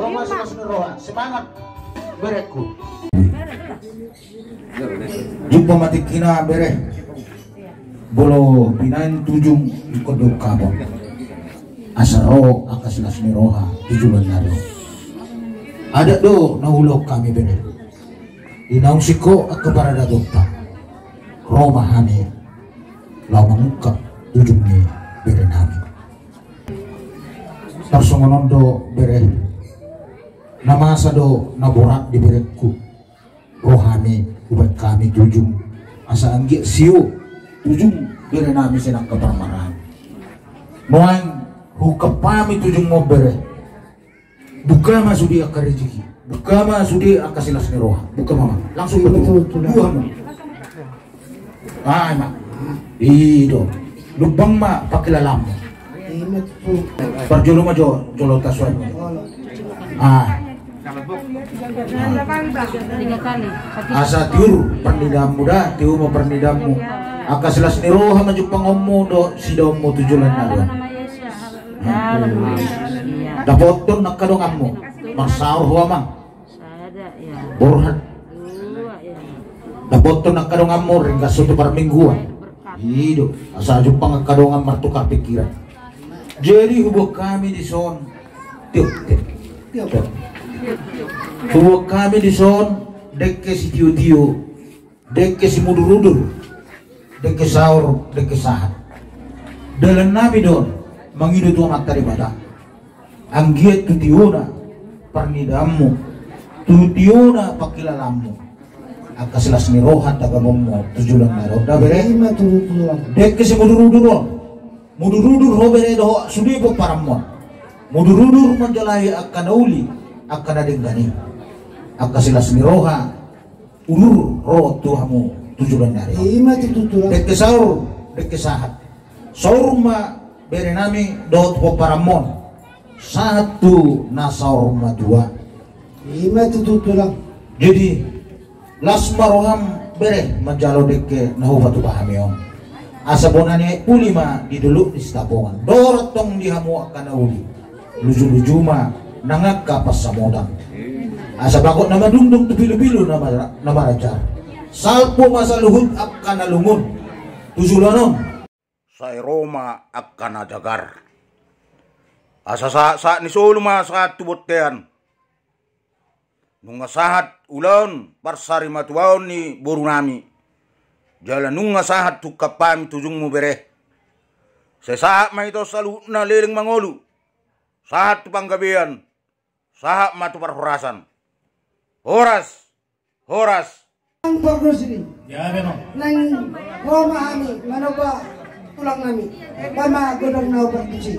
Roma silas ni roha. Semangat bereku. Jumpa mati kina bere. Bolo pinain tujung kodok kabon. Asaro akasilas ni roha tujuan naro. Ada do nahulog kami bere. Inausiko at keparada dokta. Roma hani lau mengungkap tujung ni bere nami. Tarsongonon do bere. Namasa do naborak di bereku. Rohani ubat kami tujung. Asa anggi siu tujung bere nami senang keparmarahan. Noang hukap pami tujung mo bere. Buka masudi akar rezeki. Buka masudi akasilas ni roha. Buka mama. Langsung betul. Dua mo. Ay ma. Ido. Lubang ma pakilalam. Perjolo ma jo jolo taswan. Asa tiur pernidam muda tiu mo pernidamu. Akasilas ni roha maju pangommu do sidommu tujulan nado. Dapoton nakadonganmu. Masaur huwa mang. Burhan. Dapoton nakadonganmu ringkas suatu per mingguan. Hidup asa jupang kadongan martukar pikiran. Jadi hubung kami di son. Tiup. Hubung kami di son. Dekke si tiu-tiu. Dekke si mudur-udur. Dekke sahur. Dekke sahat. Dalam nabi don. Mangidu tuang atar ibadah. Anggiat tutiuna. Pernidamu. Tutiuna pakilalamu. Akasilas ni rohat tagamomo. Tujulan na roda bere. Dekke si mudur-udur. Mudur-udur ho bere do sudi po paramon. Mudur-udur menjalai akan uli. Akan ading gani. Akasilas ni roha. Ulur roh tuhamu. Tujulan na roda. Dekke sahur. Dekke sahat. Sahur ma bere nami dot po paramon. Satu nasaur ma dua. Jadi lasma roham bere menjalo dekke nahu batu pahamion. Asabonane ulima di dulu di stabongan. Dorotong dihamu akan uli. Luju-luju ma nangak kapas samodang. Asa bakot nama dundung tu bilu-bilu nama rajar. Salpo masa luhut akan alungun. Tujulanon. Saya Roma akan ajagar. Asa saat ni solo ma saat tubot tean. Nunga sahat ulan parsari matuaon ni boru nami. Jalan nunga sahat tukapami tujung mu bere. Sesaat ma ito salu na leleng mangolu. Sahat tu panggabian. Sahat matu parhorasan. Horas. Ang progress ini. Ya memang. Nang Roma ami manoba tulang nami. Mama godong na obat kucing.